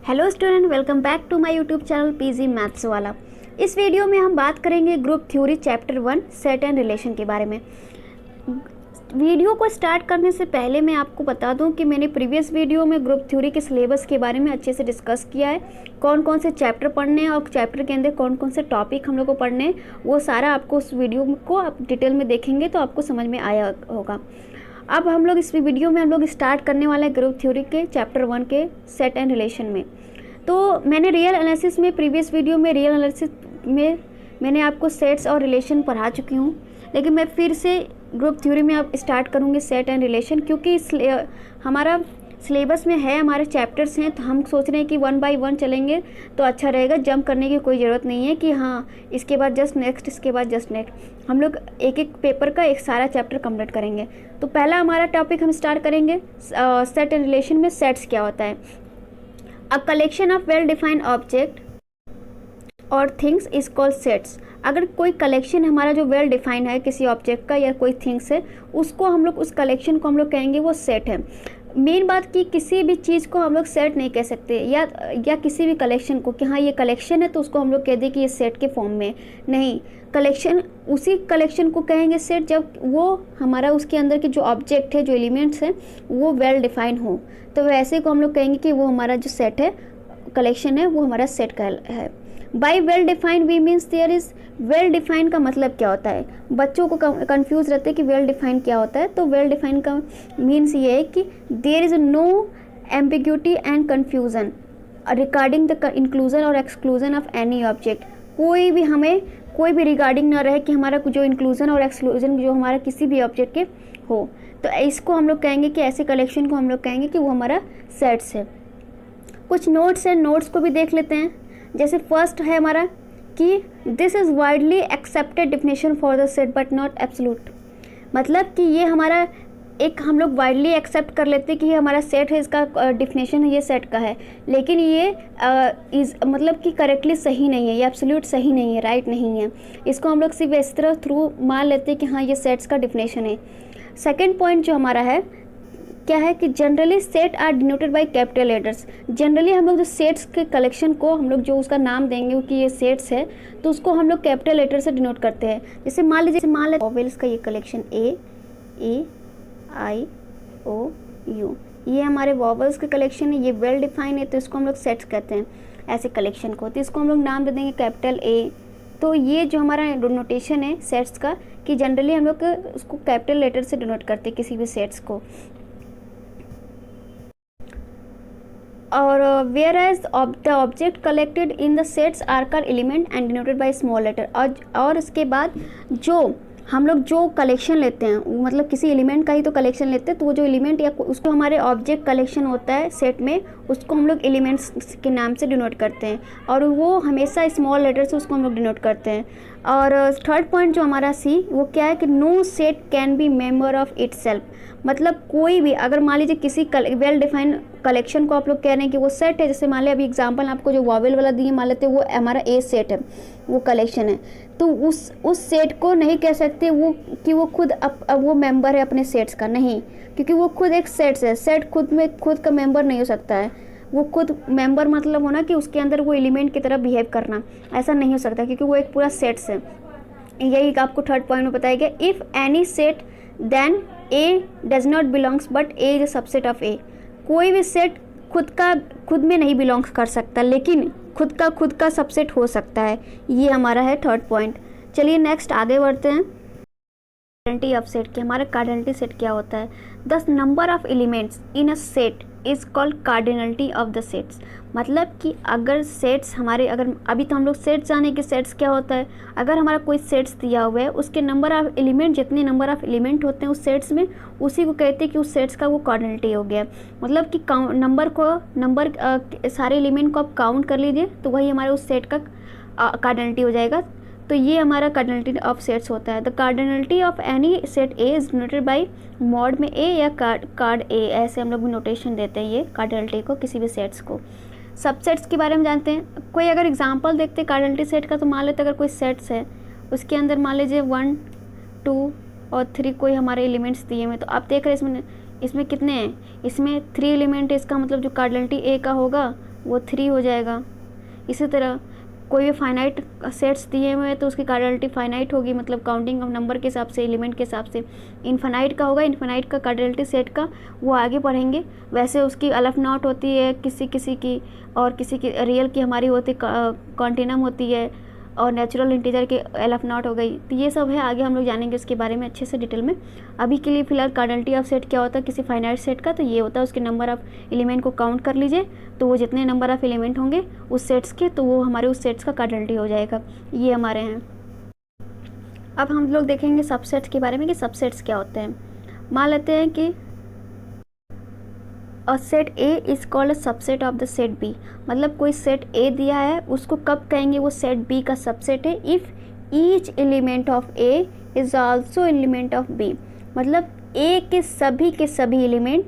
Hello student, welcome back to my YouTube channel PG maths वाला। इस video में हम बात करेंगे group theory chapter 1 set and relation के बारे में। वीडियो को स्टार्ट करने से पहले मैं आपको बता दूं कि मैंने प्रीवियस वीडियो में ग्रुप थ्योरी के सिलेबस के बारे में अच्छे से डिस्कस किया है, कौन कौन से चैप्टर पढ़ने हैं और चैप्टर के अंदर कौन कौन से टॉपिक हम लोग को पढ़ने हैं, वो सारा आपको उस वीडियो को आप डिटेल में देखेंगे तो आपको समझ में आया होगा। अब हम लोग इस वीडियो में हम लोग स्टार्ट करने वाले हैं ग्रुप थ्योरी के चैप्टर 1 के सेट एंड रिलेशन में। तो मैंने रियल एनालिसिस में प्रीवियस वीडियो में रियल एनालिसिस में मैंने आपको सेट्स और रिलेशन पढ़ा चुकी हूँ, लेकिन मैं फिर से ग्रुप थ्योरी में अब स्टार्ट करूँगी सेट एंड रिलेशन, क्योंकि हमारा सिलेबस में है, हमारे चैप्टर्स हैं, तो हम सोच रहे हैं कि 1 बाय 1 चलेंगे तो अच्छा रहेगा। जंप करने की कोई ज़रूरत नहीं है कि हाँ इसके बाद जस्ट नेक्स्ट, इसके बाद जस्ट नेक्स्ट। हम लोग एक एक पेपर का एक सारा चैप्टर कंप्लीट करेंगे। तो पहला हमारा टॉपिक हम स्टार्ट करेंगे सेट एंड रिलेशन में। सेट्स क्या होता है? A collection of well defined object और थिंग्स इज कॉल्ड सेट्स। अगर कोई कलेक्शन हमारा जो वेल डिफाइंड है किसी ऑब्जेक्ट का या कोई थिंग्स है, उसको हम लोग उस कलेक्शन को हम लोग कहेंगे वो सेट है। मेन बात कि किसी भी चीज़ को हम लोग सेट नहीं कह सकते या किसी भी कलेक्शन को कि हाँ ये कलेक्शन है तो उसको हम लोग कह दें कि ये सेट के फॉर्म में नहीं। कलेक्शन उसी कलेक्शन को कहेंगे सेट जब वो हमारा उसके अंदर के जो ऑब्जेक्ट है, जो एलिमेंट्स हैं, वो वेल डिफाइन हो, तो वैसे को हम लोग कहेंगे कि वो हमारा जो सेट है, कलेक्शन है, वो हमारा सेट का है। By well defined we means there is. Well defined का मतलब क्या होता है? बच्चों को कंफ्यूज रहते हैं कि वेल डिफाइंड क्या होता है। तो वेल डिफाइंड का मीन्स ये है कि there is no ambiguity and confusion regarding the inclusion और एक्सक्लूजन ऑफ एनी ऑब्जेक्ट। कोई भी रिगार्डिंग ना रहे कि हमारा जो इंक्लूजन और एक्सक्लूजन जो हमारा किसी भी ऑब्जेक्ट के हो, तो इसको हम लोग कहेंगे कि ऐसे कलेक्शन को हम लोग कहेंगे कि वो हमारा सेट्स है। कुछ नोट्स हैं, नोट्स को भी देख लेते हैं। जैसे फर्स्ट है हमारा कि this is widely accepted definition for the set but not absolute. मतलब कि ये हमारा एक हम लोग वाइडली एक्सेप्ट कर लेते हैं कि ये हमारा सेट है, इसका डिफिनेशन है, ये सेट का है, लेकिन ये मतलब कि करेक्टली सही नहीं है, ये एब्सोल्यूट सही नहीं है, राइट नहीं है। इसको हम लोग सिर्फ इस तरह थ्रू मान लेते हैं कि हाँ ये सेट्स का डिफिनेशन है। सेकेंड पॉइंट जो हमारा है क्या है कि generally set are denoted by capital letters. Generally हम लोग जो सेट्स के कलेक्शन को हम लोग जो उसका नाम देंगे कि ये सेट्स है, तो उसको हम लोग कैपिटल लेटर से डिनोट करते हैं। जैसे मान लीजिए वॉवेल्स का ये collection A I O you, ये हमारे वॉवेल्स के कलेक्शन है, ये वेल डिफाइन है, तो इसको हम लोग सेट्स कहते हैं ऐसे कलेक्शन को। तो इसको हम लोग नाम दे देंगे कैपिटल ए। तो ये जो हमारा नोटेशन है सेट्स का कि जनरली हम लोग उसको कैपिटल लेटर से डिनोट करते हैं किसी भी सेट्स को। और whereas the object collected in the sets are called element and denoted by small letter. और इसके बाद जो हम लोग जो कलेक्शन लेते हैं, मतलब किसी एलिमेंट का ही तो कलेक्शन लेते हैं, तो वो जो एलिमेंट या उसको हमारे ऑब्जेक्ट कलेक्शन होता है सेट में, उसको हम लोग एलिमेंट्स के नाम से डिनोट करते हैं, और वो हमेशा स्मॉल लेटर से उसको हम लोग डिनोट करते हैं। और थर्ड पॉइंट जो हमारा सी, वो क्या है कि no set can be member of itself. मतलब कोई भी अगर मान लीजिए किसी वेल डिफाइंड कलेक्शन को आप लोग कह रहे हैं कि वो सेट है, जैसे मान लिया अभी एग्जांपल आपको जो वॉवेल वाला दिए, मान लेते हैं वो हमारा ए सेट है, वो कलेक्शन है, तो उस सेट को नहीं कह सकते वो कि वो खुद वो मेंबर है अपने सेट्स का, नहीं, क्योंकि वो खुद एक सेट्स है। सेट खुद का मेंबर नहीं हो सकता है। वो खुद मेंबर मतलब होना कि उसके अंदर वो एलिमेंट की तरह बिहेव करना, ऐसा नहीं हो सकता, क्योंकि वो एक पूरा सेट्स है। यही आपको थर्ड पॉइंट में बताया गया। If any set then A does not belongs but A is a subset of A. कोई भी सेट खुद में नहीं बिलोंग्स कर सकता, लेकिन खुद का सबसेट हो सकता है। ये हमारा है थर्ड पॉइंट। चलिए नेक्स्ट आगे बढ़ते हैं। कार्डिनलिटी ऑफ सेट के हमारा कार्डिनलिटी सेट क्या होता है? The number of elements in a set is called cardinality of the sets. मतलब कि अगर सेट्स हमारे, अगर अभी तो हम लोग सेट्स जाने कि सेट्स क्या होता है, अगर हमारा कोई सेट्स दिया हुआ है, उसके नंबर ऑफ एलिमेंट, जितने नंबर ऑफ एलिमेंट होते हैं उस सेट्स में, उसी को कहते हैं कि उस सेट्स का वो कार्डिनलिटी हो गया। मतलब कि सारे एलिमेंट को आप काउंट कर लीजिए तो वही हमारे उस सेट का कार्डिनलिटी हो जाएगा। तो ये हमारा कार्डिनलिटी ऑफ सेट्स होता है। The cardinality of any set A is denoted by mod में ए या कार्ड ए, ऐसे हम लोग भी नोटेशन देते हैं ये कार्डिनलिटी को किसी भी सेट्स को। सबसेट्स के बारे में जानते हैं। कोई अगर एग्जांपल देखते हैं कार्डिनलिटी सेट का, तो मान लेते अगर कोई सेट्स है, उसके अंदर मान लीजिए 1 2 और 3 कोई हमारे एलिमेंट्स दिए हुए, तो आप देख रहे हैं इसमें कितने हैं? इसमें 3 एलिमेंट है, इसका मतलब जो कार्डिनलिटी ए का होगा वो 3 हो जाएगा। इसी तरह कोई भी फाइनाइट सेट्स दिए हुए हैं तो उसकी कार्डिनलिटी फाइनाइट होगी, मतलब काउंटिंग ऑफ नंबर के हिसाब से, एलिमेंट के हिसाब से। इनफाइनाइट का होगा, इनफाइनाइट का कार्डिनलिटी सेट का वो आगे पढ़ेंगे। वैसे उसकी अलफ नॉट होती है किसी किसी की, और किसी की रियल की हमारी होती कॉन्टिनम होती है, और नेचुरल इंटीजर के एलफ नॉट हो गई। तो ये सब है, आगे हम लोग जानेंगे इसके बारे में अच्छे से डिटेल में। अभी के लिए फिलहाल कार्डिनलिटी ऑफ सेट क्या होता है किसी फाइनाइट सेट का, तो ये होता है उसके नंबर ऑफ एलिमेंट को काउंट कर लीजिए, तो वो जितने नंबर ऑफ एलिमेंट होंगे उस सेट्स के, तो वो हमारे उस सेट्स का कार्डिनलिटी हो जाएगा। ये हमारे हैं। अब हम लोग देखेंगे सबसेट्स के बारे में कि सबसेट्स क्या होते हैं। मान लेते हैं कि और set A is called a subset of the set B, मतलब कोई सेट ए दिया है, उसको कब कहेंगे वो सेट बी का सबसेट है, if each element of A is also element of B, मतलब ए के सभी एलिमेंट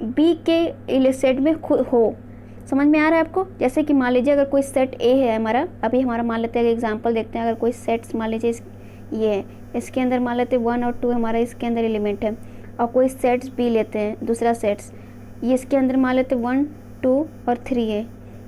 बी के सेट में हो। समझ में आ रहा है आपको? जैसे कि मान लीजिए अगर कोई सेट ए है हमारा, अभी हमारा मान लेते हैं एग्जाम्पल देखते हैं। अगर कोई सेट्स मान लीजिए ये है, इसके अंदर मान लेते हैं 1 और 2 हमारा इसके अंदर एलिमेंट है, और कोई सेट्स बी लेते हैं, दूसरा सेट्स, ये इसके अंदर मान लेते 1 2 और 3 है,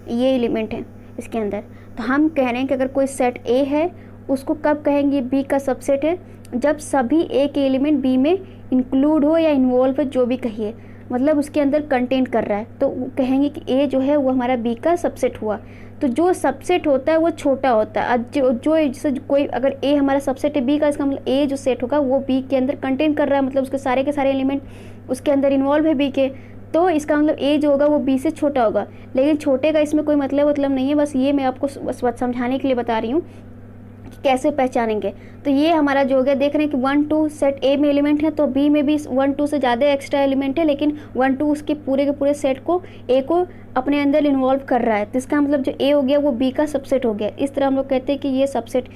ये एलिमेंट है इसके अंदर। तो हम कह रहे हैं कि अगर कोई सेट ए है उसको कब कहेंगे बी का सबसेट है, जब सभी ए के एलिमेंट बी में इंक्लूड हो या इन्वॉल्व हो, जो भी कहिए, मतलब उसके अंदर कंटेंट कर रहा है, तो कहेंगे कि ए जो है वो हमारा बी का सबसेट हुआ। तो जो सबसेट होता है वो छोटा होता है। जो जैसे कोई अगर ए हमारा सबसेट है बी का, इसका मतलब ए जो सेट होगा वो बी के अंदर कंटेंट कर रहा है, मतलब उसके सारे के सारे एलिमेंट उसके अंदर इन्वॉल्व है बी के, तो इसका मतलब ए जो होगा वो बी से छोटा होगा। लेकिन छोटे का इसमें कोई मतलब नहीं है, बस ये मैं आपको समझाने के लिए बता रही हूँ कि कैसे पहचानेंगे। तो ये हमारा जो हो गया, देख रहे हैं कि 1 2 सेट ए में एलिमेंट है, तो बी में भी 1 2 से ज़्यादा एक्स्ट्रा एलिमेंट है, लेकिन 1 2 उसके पूरे के पूरे सेट को ए को अपने अंदर इन्वॉल्व कर रहा है। तो इसका मतलब जो ए हो गया वो बी का सबसेट हो गया। इस तरह हम लोग कहते हैं कि ये सबसेट,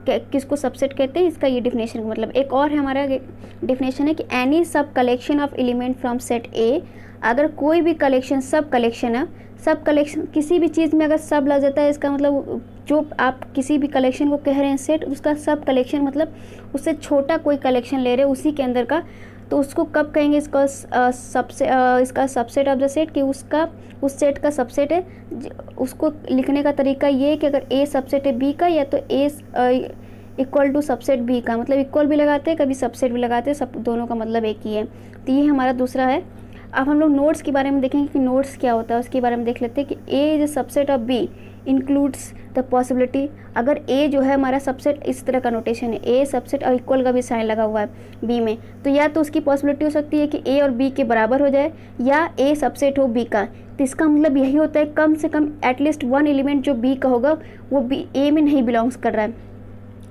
किसको सबसेट कहते हैं, इसका ये डिफिनेशन मतलब। एक और है हमारा डिफिनेशन है कि एनी सब collection of element from set ए, अगर कोई भी कलेक्शन, सब कलेक्शन है, सब कलेक्शन किसी भी चीज़ में अगर सब लग जाता है, इसका मतलब जो आप किसी भी कलेक्शन को कह रहे हैं सेट, उसका सब कलेक्शन मतलब उससे छोटा कोई कलेक्शन ले रहे हैं उसी के अंदर का, तो उसको कब कहेंगे इसका इसका सबसेट ऑफ द सेट, कि उसका उस सेट का सबसेट है। उसको लिखने का तरीका ये है कि अगर ए सबसेट है बी का, या तो ए इक्वल टू सबसेट बी का, मतलब इक्वल भी लगाते हैं कभी सबसेट भी लगाते हैं, सब दोनों का मतलब एक ही है। तो ये हमारा दूसरा है। अब हम लोग नोट्स के बारे में देखेंगे कि नोट्स क्या होता है, उसके बारे में देख लेते हैं कि A is subset of B includes the possibility. अगर ए जो है हमारा सबसेट, इस तरह का नोटेशन है, ए सबसेट और इक्वल का भी साइन लगा हुआ है बी में, तो या तो उसकी पॉसिबिलिटी हो सकती है कि ए और बी के बराबर हो जाए, या ए सबसेट हो बी का। तो इसका मतलब यही होता है कम से कम एटलीस्ट 1 एलिमेंट जो बी का होगा वो बी ए में नहीं बिलोंग्स कर रहा है।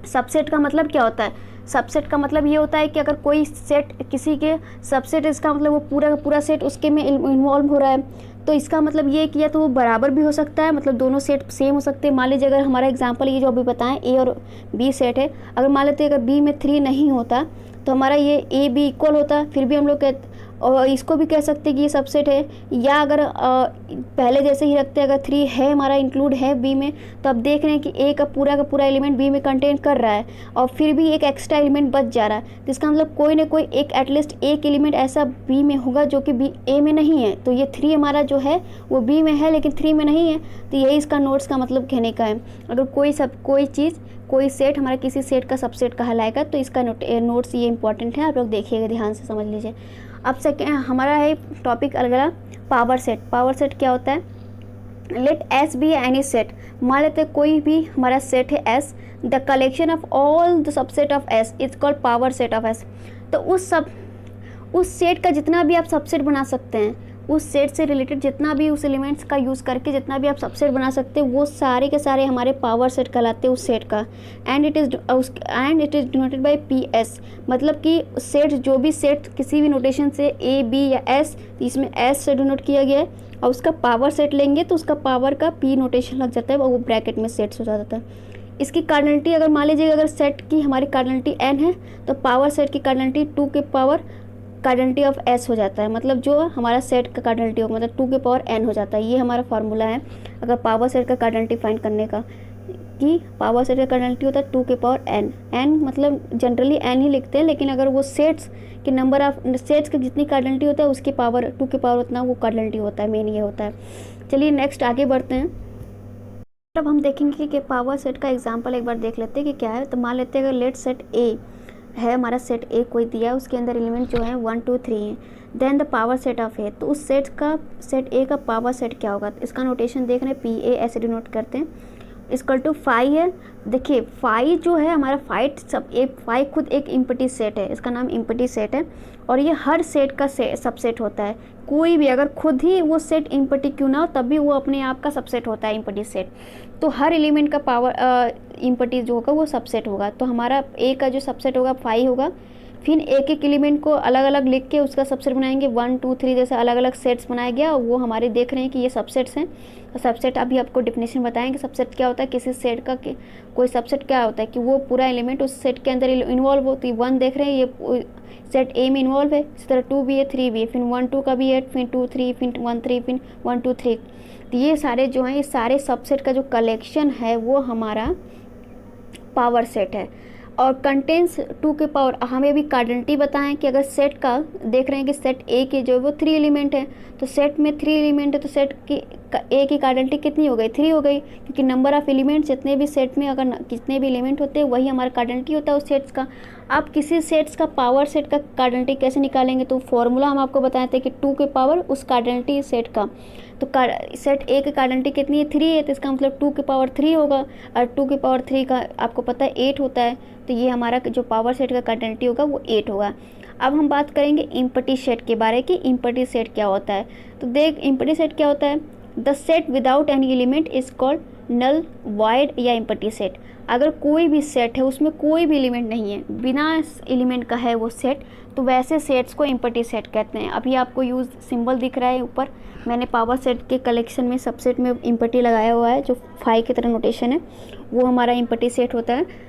सबसेट का मतलब क्या होता है? सबसेट का मतलब ये होता है कि अगर कोई सेट किसी के सबसेट, इसका मतलब वो पूरा का पूरा सेट उसके में इन्वॉल्व हो रहा है, तो इसका मतलब ये कि या तो वो बराबर भी हो सकता है, मतलब दोनों सेट सेम हो सकते हैं। मान लीजिए अगर हमारा एग्जांपल ये जो अभी बताएं ए और बी सेट है, अगर मान लेते हैं अगर बी में 3 नहीं होता तो हमारा ये ए बी इक्वल होता, फिर भी हम लोग कहते, और इसको भी कह सकते हैं कि ये सबसेट है। या अगर पहले जैसे ही रखते हैं, अगर 3 है हमारा इंक्लूड है बी में, तो अब देख रहे हैं कि ए का पूरा एलिमेंट बी में कंटेन कर रहा है, और फिर भी एक एक्स्ट्रा एलिमेंट बच जा रहा है, तो इसका मतलब कोई ना कोई एक एटलीस्ट एक एलिमेंट ऐसा बी में होगा जो कि बी ए में नहीं है। तो ये 3 हमारा जो है वो बी में है लेकिन 3 में नहीं है, तो यही इसका नोट्स का मतलब कहने का है। अगर कोई चीज़, कोई सेट हमारा किसी सेट का सबसेट कहलाएगा, तो इसका नोट्स ये इंपॉर्टेंट है, आप लोग देखिएगा, ध्यान से समझ लीजिए। अब सेकेंड हमारा है टॉपिक अगला, पावर सेट। पावर सेट क्या होता है? Let S be any set, मान लेते कोई भी हमारा सेट है S, the collection of all the subset of S is called power set of S. तो उस सेट का जितना भी आप सबसेट बना सकते हैं, उस सेट से रिलेटेड जितना भी उस एलिमेंट्स का यूज़ करके जितना भी आप सबसेट बना सकते हैं, वो सारे के सारे हमारे पावर सेट कहलाते हैं उस सेट का। And it is denoted by P S, मतलब कि सेट, जो भी सेट किसी भी नोटेशन से ए बी या एस, इसमें एस से डिनोट किया गया है, और उसका पावर सेट लेंगे तो उसका पावर का पी नोटेशन लग जाता है, और वो ब्रैकेट में सेट्स हो जाता है। इसकी कार्डिनलिटी अगर मान लीजिए अगर सेट की हमारी कार्डिनलिटी n है, तो पावर सेट की कार्डिनलिटी 2 के पावर कार्डिनलिटी ऑफ s हो जाता है, मतलब जो हमारा सेट का कार्डिनलिटी हो, मतलब 2 के पावर n हो जाता है। ये हमारा फार्मूला है अगर पावर सेट का कार्डिनलिटी फाइंड करने का। कि पावर सेट का कार्डिनलिटी होता है 2 के पावर n। n मतलब जनरली n ही लिखते हैं, लेकिन अगर वो सेट्स के नंबर ऑफ सेट्स की जितनी कार्डिनलिटी होता है उसकी पावर 2 के पावर उतना वो कार्डिनलिटी होता है, मेन ये होता है। चलिए नेक्स्ट आगे बढ़ते हैं। अब हम देखेंगे कि पावर सेट का एग्जांपल एक बार देख लेते हैं कि क्या है। तो मान लेते हैं अगर लेट सेट ए है, हमारा सेट ए कोई दिया है, उसके अंदर एलिमेंट जो है 1 2 3 है, then the power set of A. तो उस सेट ए का पावर सेट क्या होगा? तो इसका नोटेशन देख रहे हैं, पी ए ऐसे डिनोट करते हैं, इक्वल टू फाई है। देखिए फाई जो है हमारा फाई खुद एक इम्पटी सेट है, इसका नाम इम्पटी सेट है, और ये हर सेट का सबसेट होता है। कोई भी अगर खुद ही वो सेट इम्पटी क्यों ना हो, तब भी वो अपने आप का सबसेट होता है इम्पटी सेट। तो हर एलिमेंट का पावर इम्पटी जो होगा वो सबसेट होगा। तो हमारा ए का जो सबसेट होगा फाई होगा। फिर एक एक एलिमेंट को अलग अलग लिख के उसका सबसेट बनाएंगे, 1 2 3 जैसे अलग अलग सेट्स बनाया गया, वो हमारे देख रहे हैं कि ये सबसेट्स हैं। तो सबसेट अभी आपको डिफिनेशन बताएंगे सबसेट क्या होता है, किसी सेट का कोई सबसेट क्या होता है कि वो पूरा एलिमेंट उस सेट के अंदर इन्वॉल्व हो। तो 1 देख रहे हैं ये सेट ए में इन्वॉल्व है, इसी तरह 2 भी है, 3 भी है, फिर 1 2 का भी है, फिर 2 3, फिर 1 3, फिर 1 2 3। तो ये सारे जो हैं, ये सारे सबसेट का जो कलेक्शन है वो हमारा पावर सेट है। और कंटेंस 2 के पावर, हमें भी कार्डिनलिटी बताएं कि अगर सेट का देख रहे हैं कि सेट ए के जो है वो 3 एलिमेंट है, तो सेट में 3 एलिमेंट है, तो सेट की ए की कार्डिनलिटी कितनी हो गई? 3 हो गई, क्योंकि नंबर ऑफ एलिमेंट जितने भी सेट में अगर कितने भी एलिमेंट होते हैं वही हमारा कार्डिनलिटी होता है उस सेट्स का। आप किसी सेट्स का पावर सेट का कार्डिनलिटी कैसे निकालेंगे? तो फॉर्मूला हम आपको बताए थे कि 2 के पावर उस कार्डिनलिटी सेट का। तो सेट ए की कार्डिनलिटी कितनी है? 3 है, तो इसका मतलब 2 के पावर 3 होगा, और 2 के पावर 3 का आपको पता है 8 होता है। तो ये हमारा जो पावर सेट का कार्डिनलिटी होगा वो 8 होगा। अब हम बात करेंगे इम्पटी सेट के बारे कि इम्पटी सेट क्या होता है। तो देख इम्पटी सेट क्या होता है, the set without any element is called null, void या इम्पटी सेट। अगर कोई भी सेट है उसमें कोई भी एलिमेंट नहीं है, बिना एलिमेंट का है वो सेट, तो वैसे सेट्स को इम्पटी सेट कहते हैं। अभी आपको यूज सिंबल दिख रहा है ऊपर, मैंने पावर सेट के कलेक्शन में सबसेट में इम्पटी लगाया हुआ है, जो फाई की तरह नोटेशन है, वो हमारा इम्पटी सेट होता है।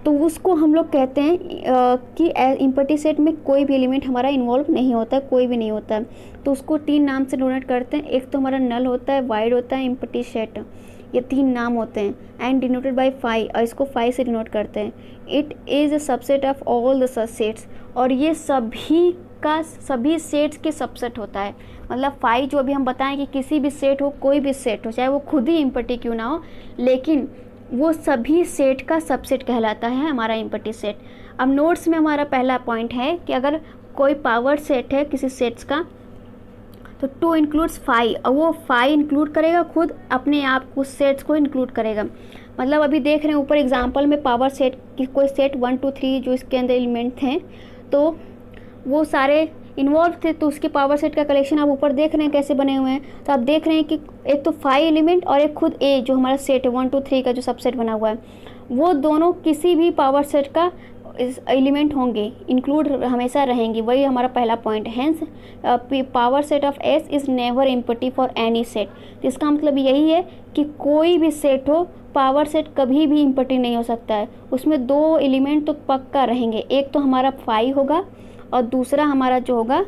तो उसको हम लोग कहते हैं कि इम्पटी सेट में कोई भी एलिमेंट हमारा इन्वॉल्व नहीं होता है, कोई भी नहीं होता है। तो उसको 3 नाम से डिनोट करते हैं। एक तो हमारा नल होता है, वाइड होता है, इम्पटी सेट, ये 3 नाम होते हैं, एंड डिनोटेड बाय फाई, और इसको फाई से डिनोट करते हैं। It is a subset of all the sets, और ये सभी सेट्स के सबसेट होता है। मतलब फाई जो अभी हम बताएं कि किसी भी सेट हो, कोई भी सेट हो, चाहे वो खुद ही इम्पटी क्यों ना हो, लेकिन वो सभी सेट का सबसेट कहलाता है हमारा इम्पटी सेट। अब नोट्स में हमारा पहला पॉइंट है कि अगर कोई पावर सेट है किसी सेट्स का, तो 2 इंक्लूड्स फाई, और वो फाई इंक्लूड करेगा, खुद अपने आप उस सेट्स को इंक्लूड करेगा। मतलब अभी देख रहे हैं ऊपर एग्जांपल में पावर सेट की कोई सेट 1 2 3 जो इसके अंदर एलिमेंट हैं, तो वो सारे इन्वॉल्व थे, तो उसके पावर सेट का कलेक्शन आप ऊपर देख रहे हैं कैसे बने हुए हैं। तो आप देख रहे हैं कि एक तो 5 एलिमेंट और एक खुद ए जो हमारा सेट है 1 2 3 का जो सबसेट बना हुआ है, वो दोनों किसी भी पावर सेट का एलिमेंट होंगे, इंक्लूड हमेशा रहेंगी। वही हमारा पहला पॉइंट है। Hence power set of S is never empty for any set. तो इसका मतलब यही है कि कोई भी सेट हो, पावर सेट कभी भी इम्पटी नहीं हो सकता है, उसमें 2 एलिमेंट तो पक्का रहेंगे। एक तो हमारा फाई होगा और दूसरा हमारा जो होगा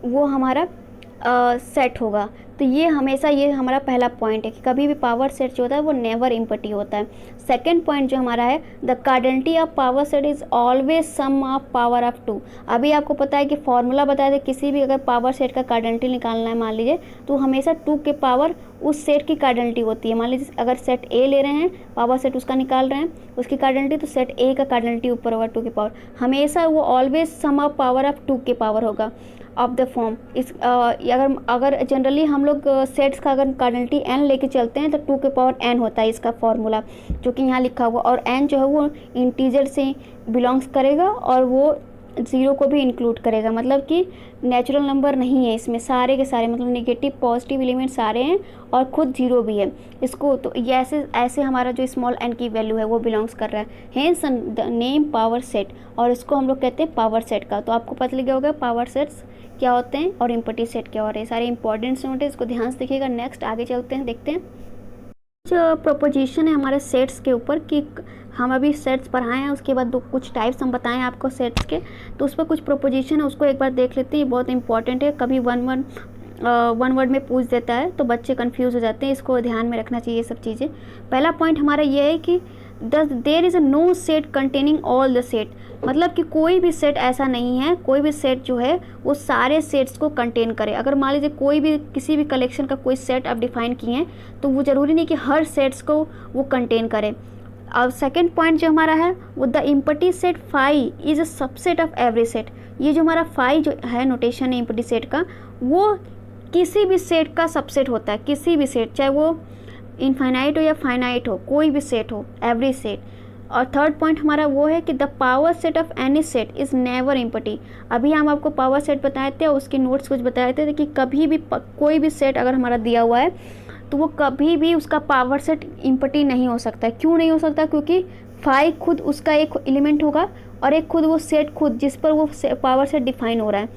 वो हमारा सेट होगा। तो ये हमेशा ये हमारा पहला पॉइंट है कि कभी भी पावर सेट जो होता है वो नेवर इम्पटी होता है। सेकंड पॉइंट जो हमारा है, the cardinality of power set is always sum of power of 2। अभी आपको पता है कि फॉर्मूला बताया था, किसी भी अगर पावर सेट का कार्डिनलिटी निकालना है मान लीजिए, तो हमेशा 2 के पावर उस सेट की कार्डिनलिटी होती है। मान लीजिए अगर सेट ए ले रहे हैं, पावर सेट उसका निकाल रहे हैं, उसकी कार्डिनलिटी, तो सेट ए का कार्डिनलिटी ऊपर होगा 2 के पावर, हमेशा वो always sum of power of 2 के पावर होगा ऑफ द फॉर्म। इस अगर जनरली हम लोग सेट्स का अगर कार्डिनलिटी n लेके चलते हैं तो 2 के पावर n होता है इसका फॉर्मूला, जो कि यहाँ लिखा हुआ, और n जो है वो इंटीजर से बिलोंग्स करेगा और वो 0 को भी इंक्लूड करेगा। मतलब कि नेचुरल नंबर नहीं है इसमें, सारे के सारे मतलब नेगेटिव पॉजिटिव एलिमेंट सारे हैं और खुद 0 भी है इसको। तो ये ऐसे हमारा जो स्मॉल n की वैल्यू है वो बिलोंग्स कर रहा है। Hence the name power set, और इसको हम लोग कहते हैं पावर सेट का। तो आपको पता लग गया होगा पावर सेट्स क्या होते हैं और इम्पटी सेट क्या हो रहे हैं। सारे इंपॉर्टेंट नोट है, इसको ध्यान से देखिएगा। नेक्स्ट आगे चलते हैं, देखते हैं जो प्रोपोजिशन है हमारे सेट्स के ऊपर कि हम अभी सेट्स पढ़ाए हैं, उसके बाद कुछ टाइप्स हम बताएं आपको सेट्स के, तो उस पर कुछ प्रोपोजिशन है, उसको एक बार देख लेते हैं। ये बहुत इंपॉर्टेंट है, कभी 1 1 वन वर्ड में पूछ देता है तो बच्चे कंफ्यूज हो जाते हैं। इसको ध्यान में रखना चाहिए सब चीज़ें। पहला पॉइंट हमारा ये है कि there is a no set containing all the set, मतलब कि कोई भी सेट ऐसा नहीं है, कोई भी सेट जो है वो सारे सेट्स को कंटेन करे। अगर मान लीजिए कोई भी किसी भी कलेक्शन का कोई सेट आप डिफाइन किए हैं तो वो ज़रूरी नहीं कि हर सेट्स को वो कंटेन करे। अब सेकेंड पॉइंट जो हमारा है वो the empty set phi is a subset of every set. ये जो हमारा फाई जो है नोटेशन है इम्पटी सेट का, वो किसी भी सेट का सबसेट होता है, किसी भी सेट, चाहे वो इनफाइनाइट हो या फाइनाइट हो, कोई भी सेट हो, एवरी सेट। और थर्ड पॉइंट हमारा वो है कि the power set of any set is never empty. अभी हम आपको पावर सेट बताए थे और उसके नोट्स कुछ बताए थे कि कभी भी कोई भी सेट अगर हमारा दिया हुआ है तो वो कभी भी उसका पावर सेट इम्पटी नहीं हो सकता है। क्यों नहीं हो सकता? क्योंकि फाई खुद उसका एक एलिमेंट होगा और एक खुद वो सेट खुद जिस पर वो पावर सेट डिफाइन हो रहा है,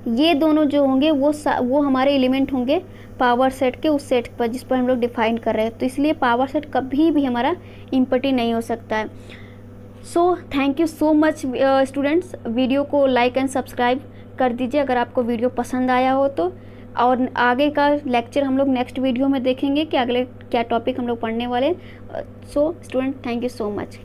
ये दोनों जो होंगे वो हमारे एलिमेंट होंगे पावर सेट के उस सेट पर जिस पर हम लोग डिफाइन कर रहे हैं। तो इसलिए पावर सेट कभी भी हमारा इम्पटी नहीं हो सकता है। So thank you so much students. Video को लाइक एंड सब्सक्राइब कर दीजिए अगर आपको वीडियो पसंद आया हो तो। और आगे का लेक्चर हम लोग नेक्स्ट वीडियो में देखेंगे कि अगले क्या टॉपिक हम लोग पढ़ने वाले। So student thank you so much.